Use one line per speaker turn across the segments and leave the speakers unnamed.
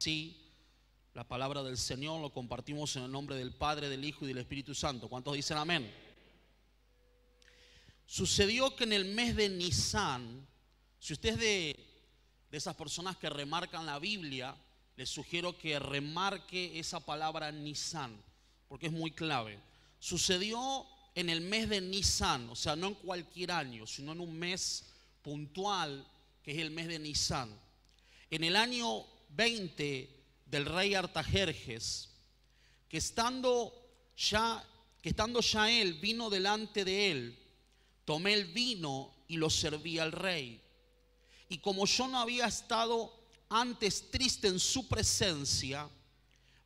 compartí la palabra del Señor, lo compartimos en el nombre del Padre, del Hijo y del Espíritu Santo. ¿Cuántos dicen amén? Sucedió que en el mes de Nisan, si usted es de esas personas que remarcan la Biblia, les sugiero que remarque esa palabra Nisan, porque es muy clave. Sucedió en el mes de Nisan, o sea, no en cualquier año, sino en un mes puntual, que es el mes de Nisan. En el año 20 del rey Artajerjes, que estando ya él, vino delante de él, tomé el vino y lo serví al rey. Y como yo no había estado antes triste en su presencia,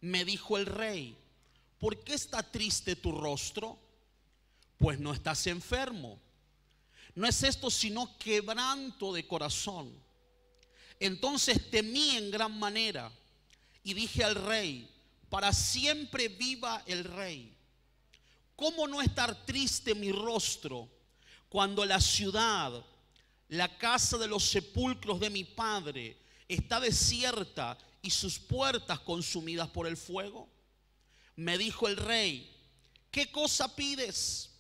me dijo el rey: ¿por qué está triste tu rostro? Pues no estás enfermo. No es esto sino quebranto de corazón. Entonces temí en gran manera y dije al rey: para siempre viva el rey. ¿Cómo no estar triste mi rostro cuando la ciudad, la casa de los sepulcros de mi padre, está desierta y sus puertas consumidas por el fuego? Me dijo el rey: ¿qué cosa pides?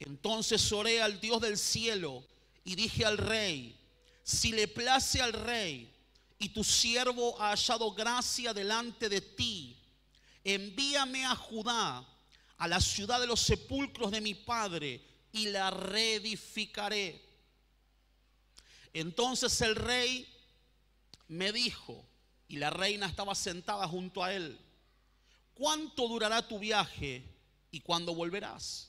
Entonces oré al Dios del cielo y dije al rey: si le place al rey y tu siervo ha hallado gracia delante de ti, envíame a Judá, a la ciudad de los sepulcros de mi padre, y la reedificaré. Entonces el rey me dijo, y la reina estaba sentada junto a él: ¿cuánto durará tu viaje y cuándo volverás?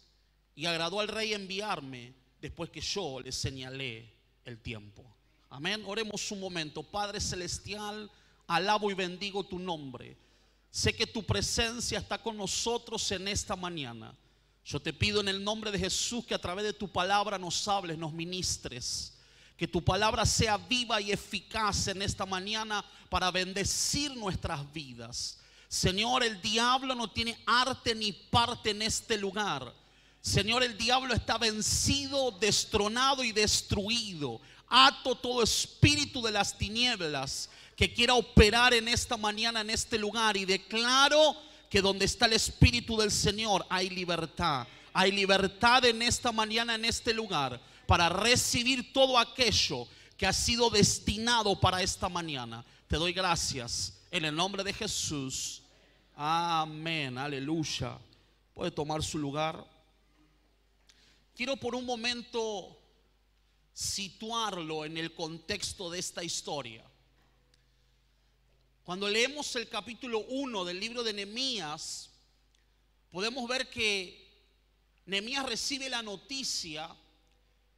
Y agradó al rey enviarme después que yo le señalé el tiempo. Amén. Oremos un momento. Padre celestial, alabo y bendigo tu nombre. Sé que tu presencia está con nosotros en esta mañana. Yo te pido en el nombre de Jesús que a través de tu palabra nos hables, nos ministres. Que tu palabra sea viva y eficaz en esta mañana para bendecir nuestras vidas. Señor, el diablo no tiene arte ni parte en este lugar. Señor, el diablo está vencido, destronado y destruido. Ato todo espíritu de las tinieblas que quiera operar en esta mañana en este lugar, y declaro que donde está el Espíritu del Señor hay libertad. Hay libertad en esta mañana en este lugar para recibir todo aquello que ha sido destinado para esta mañana. Te doy gracias en el nombre de Jesús. Amén, aleluya. Puede tomar su lugar. Quiero por un momento situarlo en el contexto de esta historia. Cuando leemos el capítulo 1 del libro de Nehemías, podemos ver que Nehemías recibe la noticia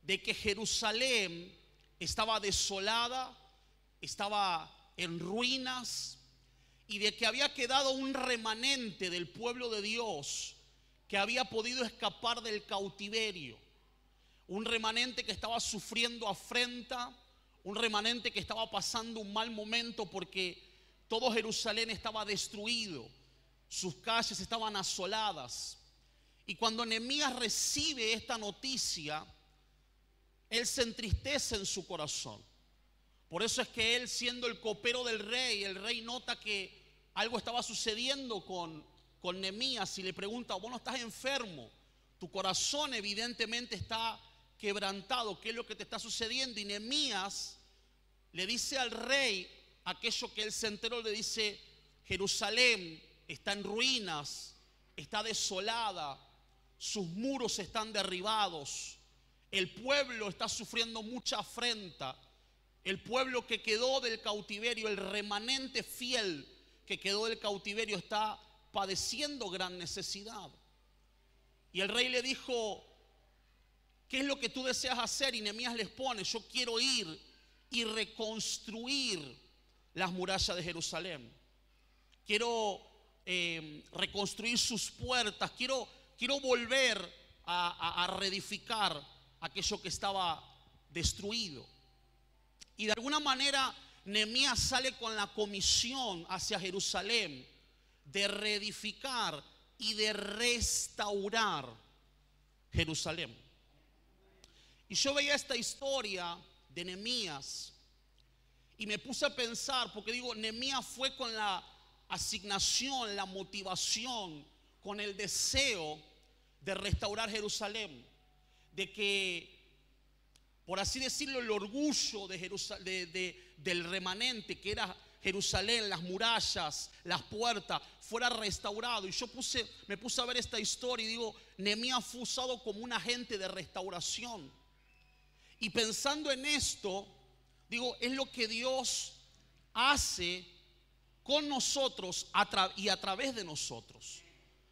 de que Jerusalén estaba desolada, estaba en ruinas, y de que había quedado un remanente del pueblo de Dios que había podido escapar del cautiverio. Un remanente que estaba sufriendo afrenta, un remanente que estaba pasando un mal momento porque todo Jerusalén estaba destruido, sus calles estaban asoladas. Y cuando Nehemías recibe esta noticia, él se entristece en su corazón. Por eso es que él, siendo el copero del rey, el rey nota que algo estaba sucediendo con Nehemías y le pregunta: ¿vos no estás enfermo? Tu corazón evidentemente está quebrantado. ¿Qué es lo que te está sucediendo? Y Nehemías le dice al rey aquello que él se enteró. Le dice: Jerusalén está en ruinas, está desolada, sus muros están derribados, el pueblo está sufriendo mucha afrenta. El pueblo que quedó del cautiverio, el remanente fiel que quedó del cautiverio, está padeciendo gran necesidad. Y el rey le dijo: ¿qué es lo que tú deseas hacer? Y Nehemías les pone: yo quiero ir y reconstruir las murallas de Jerusalén. Quiero reconstruir sus puertas. Quiero volver a reedificar aquello que estaba destruido. Y de alguna manera Nehemías sale con la comisión hacia Jerusalén de reedificar y de restaurar Jerusalén. Y yo veía esta historia de Nehemías Y me puse a pensar, porque digo, Nehemías fue con la asignación, la motivación, con el deseo de restaurar Jerusalén, de que, por así decirlo, el orgullo del remanente que era Jerusalén, las murallas, las puertas, fuera restaurado. Y me puse a ver esta historia y digo, Nehemías fue usado como un agente de restauración. Y pensando en esto, digo, es lo que Dios hace con nosotros y a través de nosotros.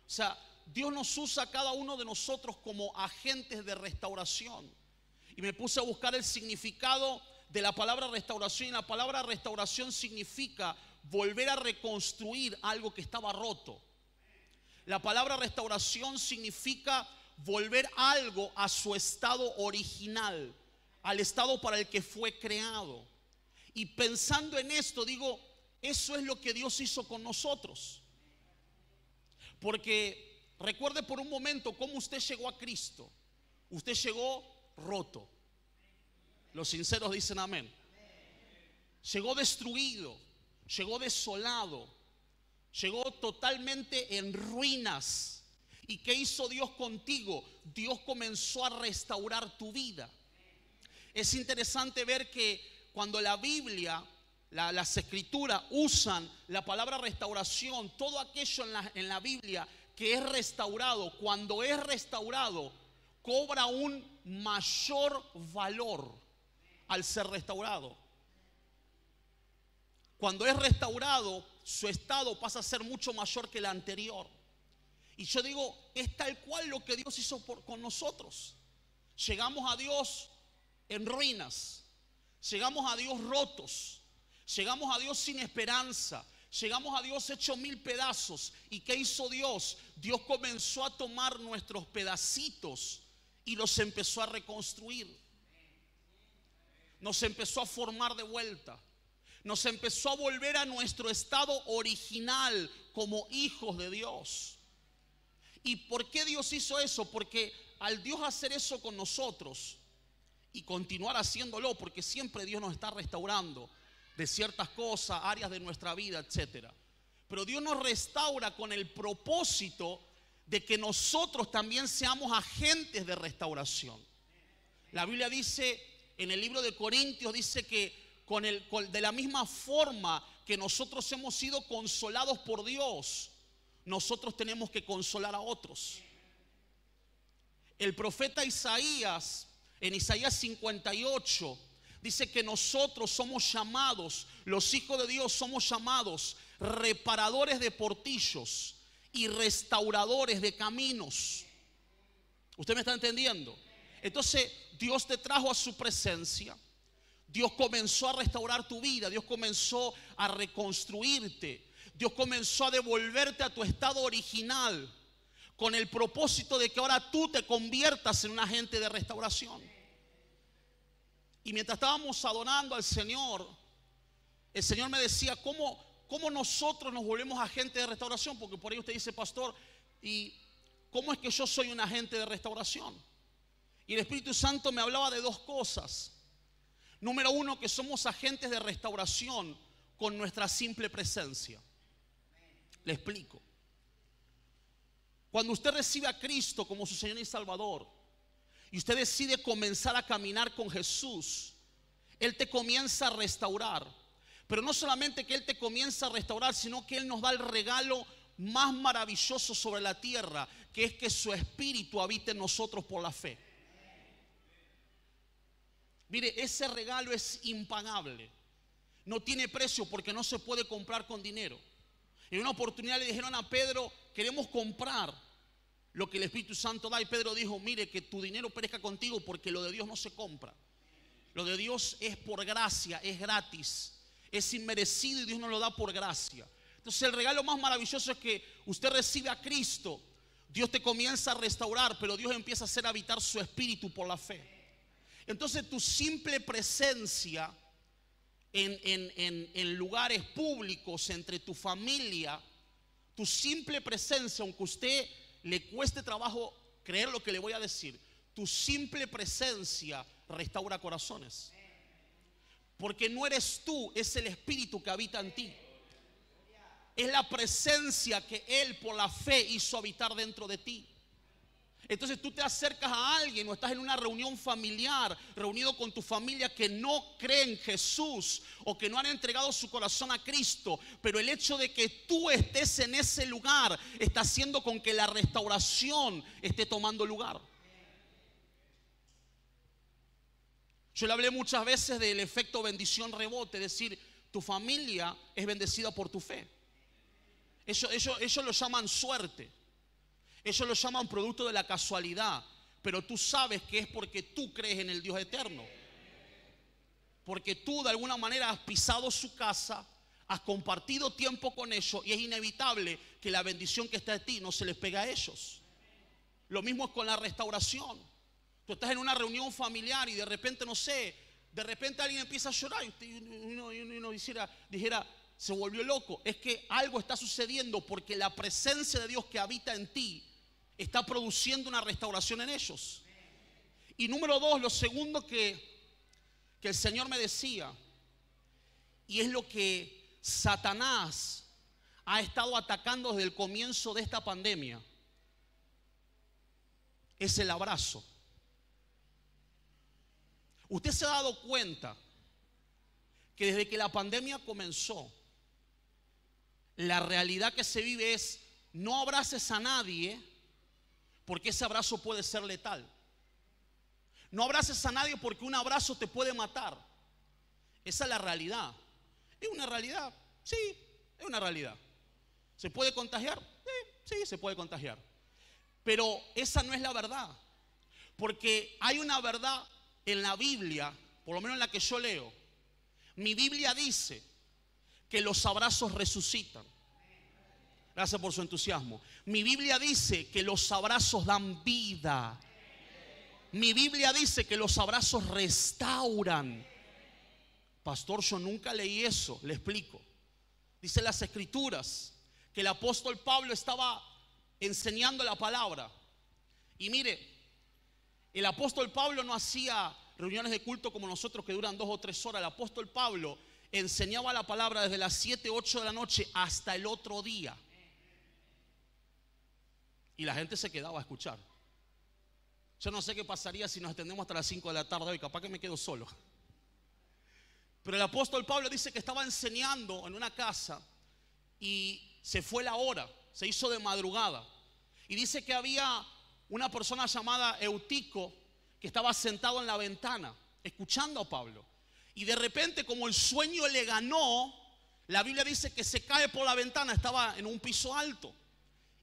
O sea, Dios nos usa a cada uno de nosotros como agentes de restauración. Y me puse a buscar el significado de la palabra restauración. Y la palabra restauración significa volver a reconstruir algo que estaba roto. La palabra restauración significa volver algo a su estado original, al estado para el que fue creado. Y pensando en esto, digo, eso es lo que Dios hizo con nosotros. Porque recuerde por un momento cómo usted llegó a Cristo. Usted llegó roto. Los sinceros dicen amén. Llegó destruido, llegó desolado, llegó totalmente en ruinas. ¿Y qué hizo Dios contigo? Dios comenzó a restaurar tu vida. Es interesante ver que cuando la Biblia, las escrituras usan la palabra restauración, todo aquello en la Biblia que es restaurado, cuando es restaurado, cobra un mayor valor al ser restaurado. Cuando es restaurado, su estado pasa a ser mucho mayor que el anterior. Y yo digo, es tal cual lo que Dios hizo con nosotros. Llegamos a Dios en ruinas, llegamos a Dios rotos, llegamos a Dios sin esperanza, llegamos a Dios hecho mil pedazos. ¿Y qué hizo Dios? Dios comenzó a tomar nuestros pedacitos y los empezó a reconstruir. Nos empezó a formar de vuelta. Nos empezó a volver a nuestro estado original como hijos de Dios. ¿Y por qué Dios hizo eso? Porque al Dios hacer eso con nosotros y continuar haciéndolo, porque siempre Dios nos está restaurando de ciertas cosas, áreas de nuestra vida, etcétera. Pero Dios nos restaura con el propósito de que nosotros también seamos agentes de restauración. La Biblia dice, en el libro de Corintios, dice que de la misma forma que nosotros hemos sido consolados por Dios, nosotros tenemos que consolar a otros. El profeta Isaías, en Isaías 58, dice que nosotros somos llamados, los hijos de Dios somos llamados reparadores de portillos y restauradores de caminos. ¿Usted me está entendiendo? Entonces Dios te trajo a su presencia. Dios comenzó a restaurar tu vida. Dios comenzó a reconstruirte. Dios comenzó a devolverte a tu estado original, con el propósito de que ahora tú te conviertas en un agente de restauración. Y mientras estábamos adorando al Señor, el Señor me decía, ¿cómo nosotros nos volvemos agentes de restauración? Porque por ahí usted dice, pastor, ¿y cómo es que yo soy un agente de restauración? Y el Espíritu Santo me hablaba de dos cosas. Número uno, que somos agentes de restauración con nuestra simple presencia. Le explico. Cuando usted recibe a Cristo como su Señor y Salvador, y usted decide comenzar a caminar con Jesús, Él te comienza a restaurar. Pero no solamente que Él te comienza a restaurar, sino que Él nos da el regalo más maravilloso sobre la tierra, que es que su Espíritu habite en nosotros por la fe. Mire, ese regalo es impagable. No tiene precio porque no se puede comprar con dinero. En una oportunidad le dijeron a Pedro, queremos comprar lo que el Espíritu Santo da. Y Pedro dijo, mire, que tu dinero perezca contigo, porque lo de Dios no se compra. Lo de Dios es por gracia, es gratis, es inmerecido y Dios nos lo da por gracia. Entonces el regalo más maravilloso es que usted recibe a Cristo. Dios te comienza a restaurar, pero Dios empieza a hacer habitar su Espíritu por la fe. Entonces tu simple presencia en lugares públicos, entre tu familia, tu simple presencia, aunque a usted le cueste trabajo creer lo que le voy a decir, tu simple presencia restaura corazones. Porque no eres tú, es el Espíritu que habita en ti. Es la presencia que Él por la fe hizo habitar dentro de ti. Entonces tú te acercas a alguien o estás en una reunión familiar, reunido con tu familia que no cree en Jesús o que no han entregado su corazón a Cristo, pero el hecho de que tú estés en ese lugar está haciendo con que la restauración esté tomando lugar. Yo le hablé muchas veces del efecto bendición rebote, es decir, tu familia es bendecida por tu fe. Ellos lo llaman suerte. Ellos lo llaman producto de la casualidad, pero tú sabes que es porque tú crees en el Dios eterno. Porque tú de alguna manera has pisado su casa, has compartido tiempo con ellos y es inevitable que la bendición que está en ti no se les pegue a ellos. Lo mismo es con la restauración. Tú estás en una reunión familiar y de repente, no sé, de repente alguien empieza a llorar y uno dijera, se volvió loco. Es que algo está sucediendo porque la presencia de Dios que habita en ti está produciendo una restauración en ellos. Y número dos, lo segundo que el Señor me decía, y es lo que Satanás ha estado atacando desde el comienzo de esta pandemia, es el abrazo. Usted se ha dado cuenta que desde que la pandemia comenzó, la realidad que se vive es: no abraces a nadie, porque ese abrazo puede ser letal. No abraces a nadie porque un abrazo te puede matar. Esa es la realidad. ¿Es una realidad? Sí, es una realidad. ¿Se puede contagiar? Sí, se puede contagiar. Pero esa no es la verdad. Porque hay una verdad en la Biblia, por lo menos en la que yo leo. Mi Biblia dice que los abrazos resucitan. Gracias por su entusiasmo. Mi Biblia dice que los abrazos dan vida. Mi Biblia dice que los abrazos restauran. Pastor, yo nunca leí eso. Le explico. Dice las Escrituras que el apóstol Pablo estaba enseñando la palabra. Y mire, el apóstol Pablo no hacía reuniones de culto como nosotros que duran 2 o 3 horas. El apóstol Pablo enseñaba la palabra desde las 7, 8 de la noche hasta el otro día. Y la gente se quedaba a escuchar. Yo no sé qué pasaría si nos extendemos hasta las 5 de la tarde hoy. Capaz que me quedo solo. Pero el apóstol Pablo dice que estaba enseñando en una casa y se fue la hora, se hizo de madrugada. Y dice que había una persona llamada Eutico que estaba sentado en la ventana escuchando a Pablo. Y de repente, como el sueño le ganó, la Biblia dice que se cae por la ventana. Estaba en un piso alto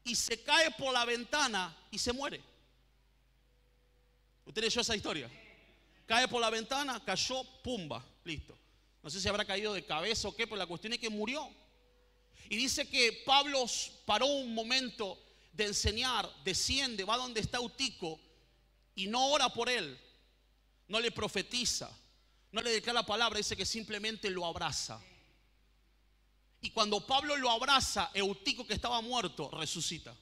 y se cae por la ventana y se muere. ¿Usted leyó esa historia? Cae por la ventana, cayó, pumba, listo. No sé si habrá caído de cabeza o qué, pero la cuestión es que murió. Y dice que Pablo paró un momento de enseñar, desciende, va donde está Eutico y no ora por él, no le profetiza, no le declara la palabra, dice que simplemente lo abraza. Y cuando Pablo lo abraza, Eutico, que estaba muerto, resucita.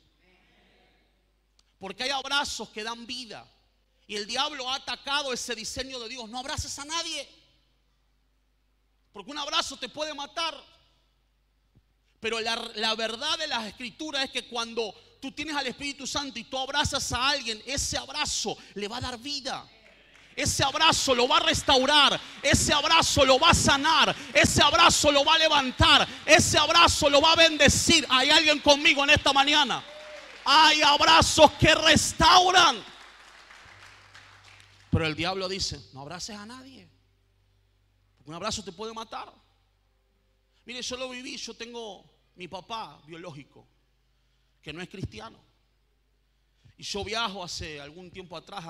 Porque hay abrazos que dan vida. Y el diablo ha atacado ese diseño de Dios. No abraces a nadie, porque un abrazo te puede matar. Pero la verdad de las Escrituras es que cuando tú tienes al Espíritu Santo y tú abrazas a alguien, ese abrazo le va a dar vida. Ese abrazo lo va a restaurar. Ese abrazo lo va a sanar. Ese abrazo lo va a levantar. Ese abrazo lo va a bendecir. ¿Hay alguien conmigo en esta mañana? Hay abrazos que restauran. Pero el diablo dice: no abraces a nadie, porque un abrazo te puede matar. Mire, yo lo viví. Yo tengo mi papá biológico que no es cristiano. Y yo viajo hace algún tiempo atrás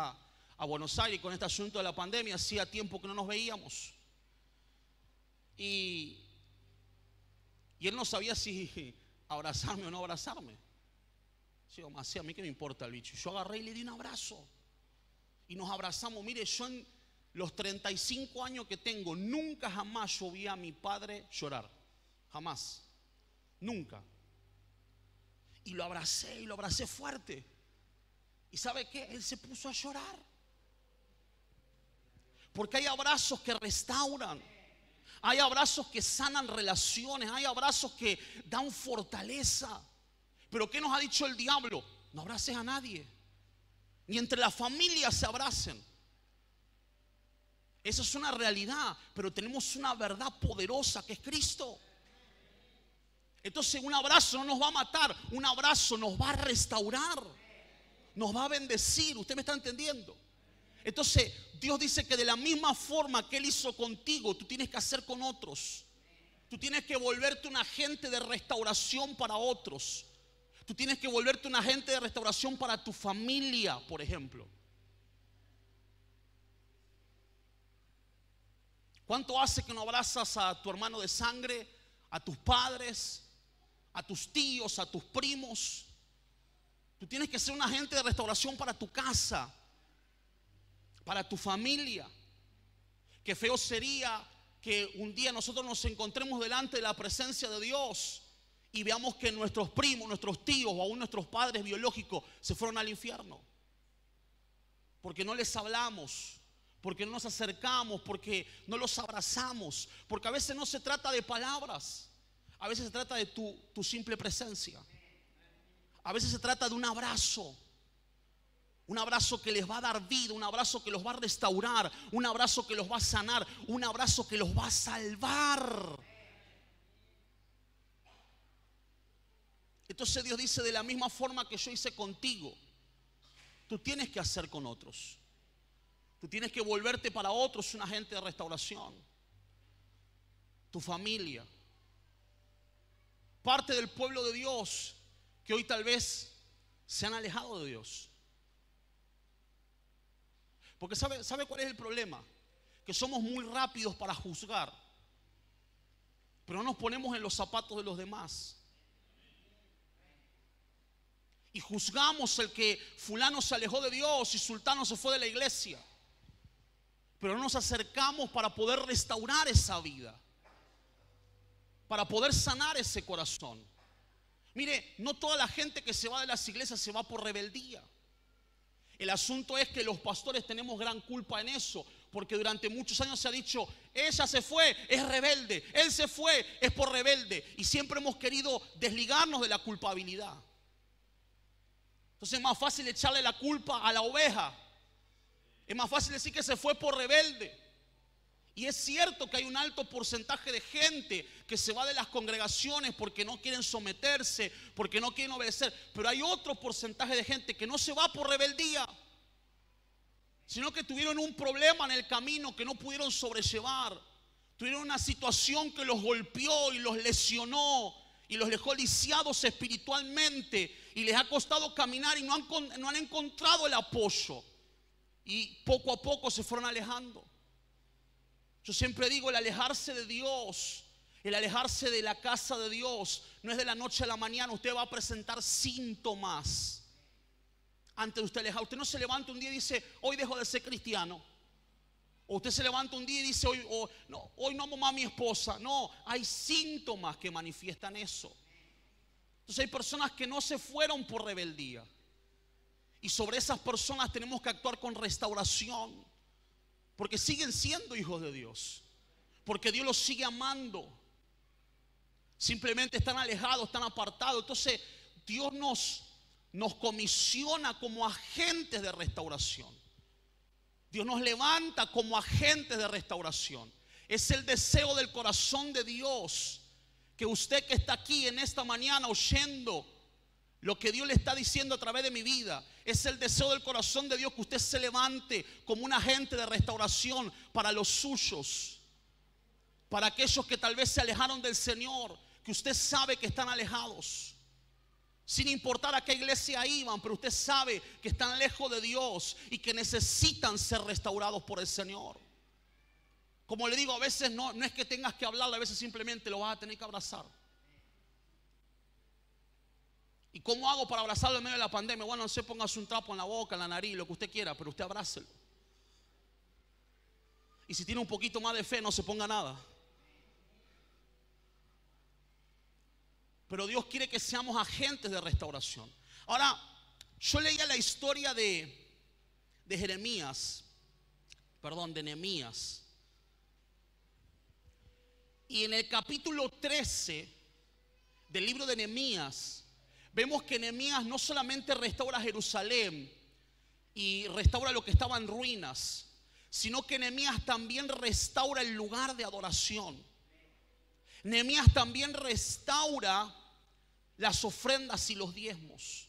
a Buenos Aires con este asunto de la pandemia. Hacía tiempo que no nos veíamos. Y él no sabía si abrazarme o no abrazarme. Yo, así, a mí que me importa el bicho. Yo agarré y le di un abrazo. Y nos abrazamos. Mire, yo en los 35 años que tengo, nunca jamás yo vi a mi padre llorar. Jamás. Nunca. Y lo abracé fuerte. ¿Y sabe qué? Él se puso a llorar. Porque hay abrazos que restauran. Hay abrazos que sanan relaciones, hay abrazos que dan fortaleza. Pero ¿qué nos ha dicho el diablo? No abraces a nadie, ni entre la familia se abracen. Esa es una realidad, pero tenemos una verdad poderosa que es Cristo. Entonces un abrazo no nos va a matar, un abrazo nos va a restaurar, nos va a bendecir. ¿Usted me está entendiendo? Entonces Dios dice que de la misma forma que Él hizo contigo, tú tienes que hacer con otros. Tú tienes que volverte un agente de restauración para otros. Tú tienes que volverte un agente de restauración para tu familia, por ejemplo. ¿Cuánto hace que no abrazas a tu hermano de sangre, a tus padres, a tus tíos, a tus primos? Tú tienes que ser un agente de restauración para tu casa, para tu familia. Qué feo sería que un día nosotros nos encontremos delante de la presencia de Dios y veamos que nuestros primos, nuestros tíos o aún nuestros padres biológicos se fueron al infierno. Porque no les hablamos, porque no nos acercamos, porque no los abrazamos. Porque a veces no se trata de palabras, a veces se trata de tu simple presencia. A veces se trata de un abrazo que les va a dar vida, un abrazo que los va a restaurar, un abrazo que los va a sanar, un abrazo que los va a salvar. Entonces Dios dice, de la misma forma que yo hice contigo, tú tienes que hacer con otros. Tú tienes que volverte para otros un agente de restauración. Tu familia. Parte del pueblo de Dios que hoy tal vez se han alejado de Dios. Porque ¿sabe cuál es el problema? Que somos muy rápidos para juzgar, pero no nos ponemos en los zapatos de los demás. Y juzgamos el que fulano se alejó de Dios y sultano se fue de la iglesia. Pero no nos acercamos para poder restaurar esa vida, para poder sanar ese corazón. Mire, no toda la gente que se va de las iglesias se va por rebeldía. El asunto es que los pastores tenemos gran culpa en eso, porque durante muchos años se ha dicho, ella se fue, es rebelde, él se fue, es por rebelde. Y siempre hemos querido desligarnos de la culpabilidad. Entonces es más fácil echarle la culpa a la oveja. Es más fácil decir que se fue por rebelde. Y es cierto que hay un alto porcentaje de gente que se va de las congregaciones porque no quieren someterse, porque no quieren obedecer. Pero hay otro porcentaje de gente que no se va por rebeldía, sino que tuvieron un problema en el camino que no pudieron sobrellevar. Tuvieron una situación que los golpeó y los lesionó y los dejó lisiados espiritualmente y les ha costado caminar y no han encontrado el apoyo. Y poco a poco se fueron alejando. Yo siempre digo, el alejarse de Dios, el alejarse de la casa de Dios, no es de la noche a la mañana. Usted va a presentar síntomas antes de usted alejar. Usted no se levanta un día y dice, hoy dejo de ser cristiano. O usted se levanta un día y dice, hoy no amo más a mi esposa. No, hay síntomas que manifiestan eso. Entonces hay personas que no se fueron por rebeldía. Y sobre esas personas tenemos que actuar con restauración. Porque siguen siendo hijos de Dios. Porque Dios los sigue amando. Simplemente están alejados, están apartados. Entonces Dios nos comisiona como agentes de restauración. Dios nos levanta como agentes de restauración. Es el deseo del corazón de Dios que usted que está aquí en esta mañana oyendo lo que Dios le está diciendo a través de mi vida, es el deseo del corazón de Dios que usted se levante como un agente de restauración para los suyos, para aquellos que tal vez se alejaron del Señor, que usted sabe que están alejados, sin importar a qué iglesia iban, pero usted sabe que están lejos de Dios y que necesitan ser restaurados por el Señor. Como le digo, a veces no es que tengas que hablarle, a veces simplemente lo vas a tener que abrazar. ¿Y cómo hago para abrazarlo en medio de la pandemia? Bueno, no sé, póngase un trapo en la boca, en la nariz, lo que usted quiera, pero usted abrácelo. Y si tiene un poquito más de fe, no se ponga nada. Pero Dios quiere que seamos agentes de restauración. Ahora, yo leía la historia de Nehemías. Y en el capítulo 13 del libro de Nehemías, vemos que Nehemías no solamente restaura Jerusalén y restaura lo que estaba en ruinas, sino que Nehemías también restaura el lugar de adoración. Nehemías también restaura las ofrendas y los diezmos,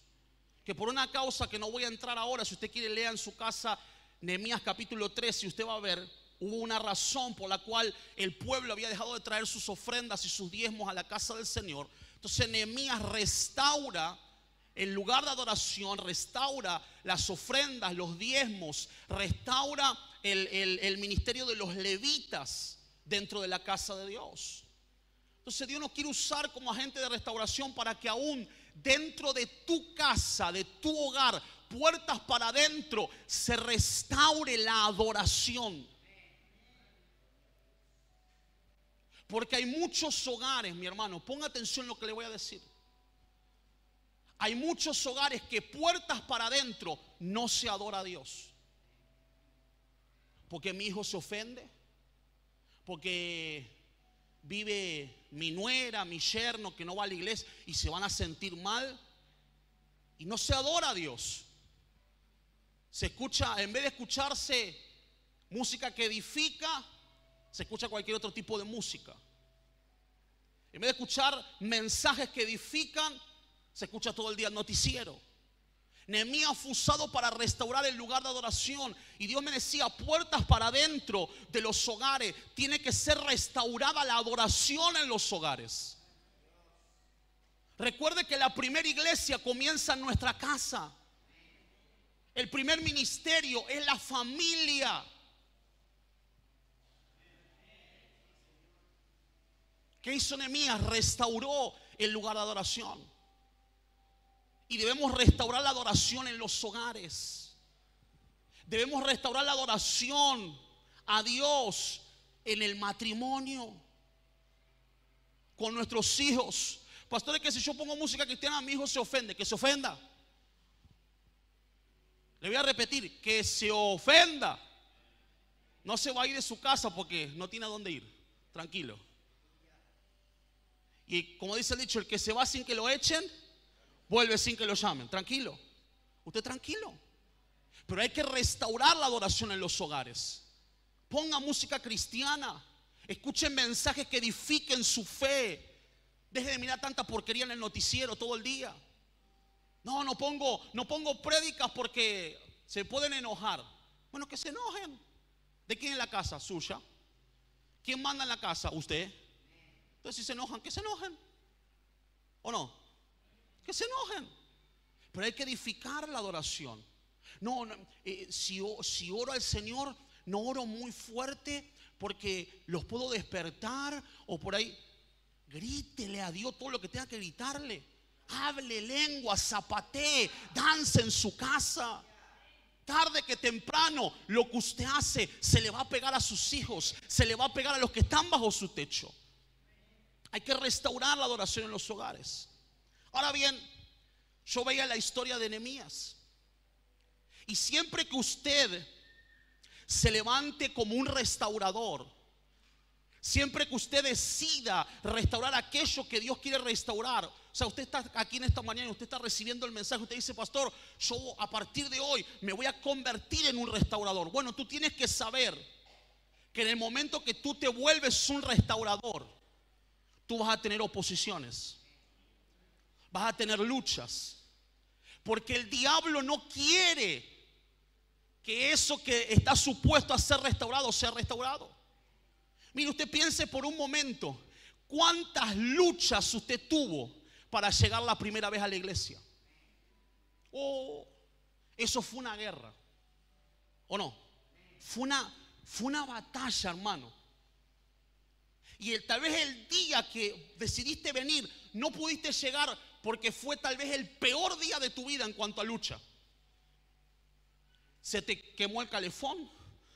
que por una causa que no voy a entrar ahora, si usted quiere lea en su casa Nehemías capítulo 3 y usted va a ver, hubo una razón por la cual el pueblo había dejado de traer sus ofrendas y sus diezmos a la casa del Señor. Entonces Nehemías restaura el lugar de adoración, restaura las ofrendas, los diezmos, restaura el ministerio de los levitas dentro de la casa de Dios. Entonces Dios nos quiere usar como agente de restauración para que aún dentro de tu casa, de tu hogar, puertas para adentro, se restaure la adoración. Porque hay muchos hogares, mi hermano, ponga atención en lo que le voy a decir. Hay muchos hogares que puertas para adentro no se adora a Dios. Porque mi hijo se ofende, porque vive mi nuera, mi yerno que no va a la iglesia y se van a sentir mal. Y no se adora a Dios. Se escucha, en vez de escucharse música que edifica, se escucha cualquier otro tipo de música. En vez de escuchar mensajes que edifican, se escucha todo el día el noticiero. Nehemías fue usado para restaurar el lugar de adoración. Y Dios me decía, puertas para adentro de los hogares. Tiene que ser restaurada la adoración en los hogares. Recuerde que la primera iglesia comienza en nuestra casa. El primer ministerio es la familia. ¿Qué hizo Nehemías? Restauró el lugar de adoración. Y debemos restaurar la adoración en los hogares. Debemos restaurar la adoración a Dios en el matrimonio, con nuestros hijos. Pastores, que si yo pongo música cristiana, mi hijo se ofende. Que se ofenda. Le voy a repetir, que se ofenda. No se va a ir de su casa porque no tiene a dónde ir. Tranquilo. Y como dice el dicho, el que se va sin que lo echen, vuelve sin que lo llamen. Tranquilo. Usted tranquilo. Pero hay que restaurar la adoración en los hogares. Ponga música cristiana. Escuchen mensajes que edifiquen su fe. Deje de mirar tanta porquería en el noticiero todo el día. No pongo prédicas porque se pueden enojar. Bueno, que se enojen. ¿De quién es la casa? Suya. ¿Quién manda en la casa? Usted. Entonces si se enojan, que se enojen. ¿O no? Que se enojen. Pero hay que edificar la adoración. Si oro al Señor, no oro muy fuerte porque los puedo despertar o por ahí. Grítele a Dios todo lo que tenga que gritarle. Hable lengua, zapatee, dance en su casa. Tarde que temprano, lo que usted hace se le va a pegar a sus hijos, se le va a pegar a los que están bajo su techo. Hay que restaurar la adoración en los hogares. Ahora bien, yo veía la historia de Nehemías. Y siempre que usted se levante como un restaurador, siempre que usted decida restaurar aquello que Dios quiere restaurar. O sea, usted está aquí en esta mañana y usted está recibiendo el mensaje. Usted dice, pastor, yo a partir de hoy me voy a convertir en un restaurador. Bueno, tú tienes que saber que en el momento que tú te vuelves un restaurador, tú vas a tener oposiciones. Vas a tener luchas. Porque el diablo no quiere que eso que está supuesto a ser restaurado sea restaurado. Mire, usted piense por un momento cuántas luchas usted tuvo para llegar la primera vez a la iglesia. Eso fue una guerra. ¿O no? Fue una batalla, hermano. Y tal vez el día que decidiste venir, no pudiste llegar porque fue tal vez el peor día de tu vida en cuanto a lucha. Se te quemó el calefón.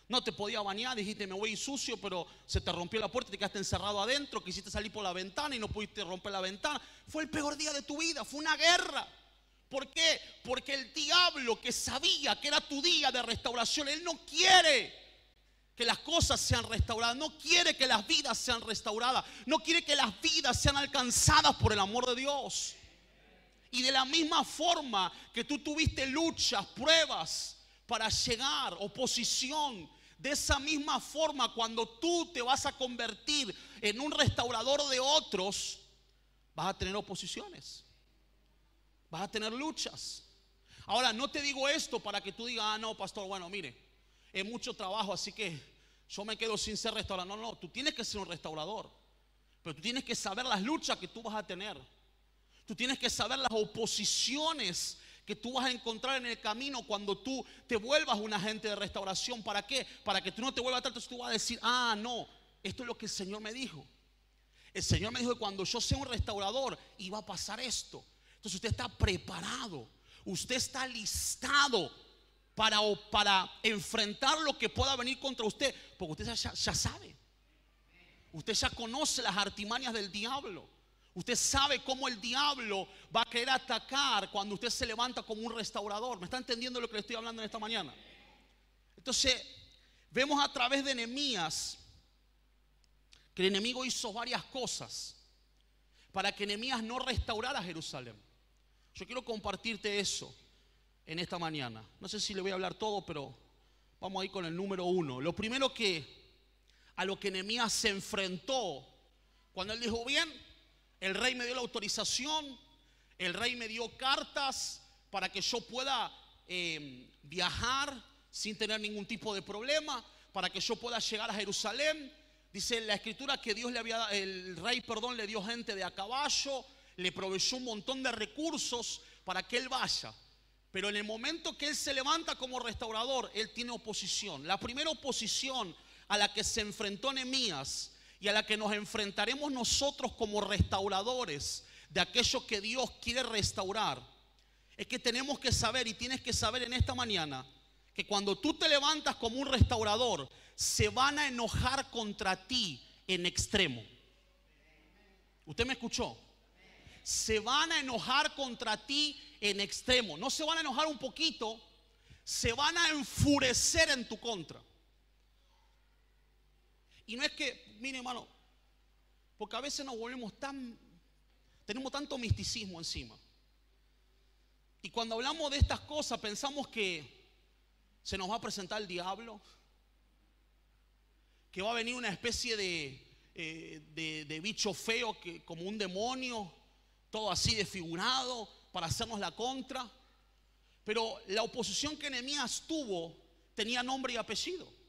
No te podía bañar, dijiste me voy sucio, pero se te rompió la puerta y te quedaste encerrado adentro. Quisiste salir por la ventana y no pudiste romper la ventana. Fue el peor día de tu vida, fue una guerra. ¿Por qué? Porque el diablo, que sabía que era tu día de restauración, él no quiere que las cosas sean restauradas, no quiere que las vidas sean restauradas, no quiere que las vidas sean alcanzadas por el amor de Dios. Y de la misma forma que tú tuviste luchas, pruebas para llegar, oposición, de esa misma forma cuando tú te vas a convertir en un restaurador de otros, vas a tener oposiciones, vas a tener luchas. Ahora, no te digo esto para que tú digas, ah, no, pastor, bueno, mire, es mucho trabajo, así que yo me quedo sin ser restaurador. No, tú tienes que ser un restaurador, pero tú tienes que saber las luchas que tú vas a tener. Tú tienes que saber las oposiciones que tú vas a encontrar en el camino cuando tú te vuelvas un agente de restauración. ¿Para qué? Para que tú no te vuelvas tanto. Tú vas a decir, ah, no, esto es lo que el Señor me dijo. El Señor me dijo que cuando yo sea un restaurador iba a pasar esto. Entonces usted está preparado, usted está listado para enfrentar lo que pueda venir contra usted, porque usted ya sabe. Usted ya conoce las artimañas del diablo. Usted sabe cómo el diablo va a querer atacar cuando usted se levanta como un restaurador. ¿Me está entendiendo lo que le estoy hablando en esta mañana? Entonces, vemos a través de Nehemías que el enemigo hizo varias cosas para que Nehemías no restaurara Jerusalén. Yo quiero compartirte eso en esta mañana. No sé si le voy a hablar todo, pero vamos a ir con el número 1. Lo primero a lo que Nehemías se enfrentó, cuando él dijo, bien, el rey me dio la autorización, el rey me dio cartas para que yo pueda viajar sin tener ningún tipo de problema, para que yo pueda llegar a Jerusalén. Dice en la escritura que el rey le dio gente de a caballo, le proveyó un montón de recursos para que él vaya. Pero en el momento que él se levanta como restaurador, él tiene oposición. La primera oposición a la que se enfrentó Nehemías y a la que nos enfrentaremos nosotros como restauradores de aquello que Dios quiere restaurar, es que tenemos que saber, y tienes que saber en esta mañana, que cuando tú te levantas como un restaurador, se van a enojar contra ti en extremo. ¿Usted me escuchó? Se van a enojar contra ti en extremo. No se van a enojar un poquito, se van a enfurecer en tu contra. Y no es que, mire hermano, porque a veces nos volvemos tenemos tanto misticismo encima. Y cuando hablamos de estas cosas pensamos que se nos va a presentar el diablo, que va a venir una especie de bicho feo, como un demonio, todo así desfigurado, para hacernos la contra. Pero la oposición que Nehemías tuvo tenía nombre y apellido.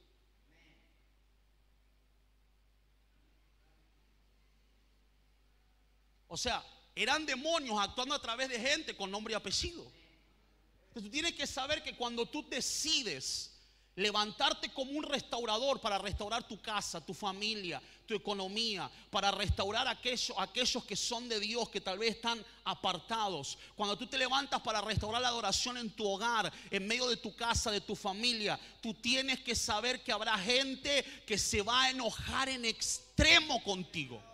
O sea, eran demonios actuando a través de gente con nombre y apellido. Entonces tú tienes que saber que cuando tú decides levantarte como un restaurador para restaurar tu casa, tu familia, tu economía, para restaurar aquellos que son de Dios, que tal vez están apartados. Cuando tú te levantas para restaurar la adoración en tu hogar, en medio de tu casa, de tu familia, tú tienes que saber que habrá gente que se va a enojar en extremo contigo.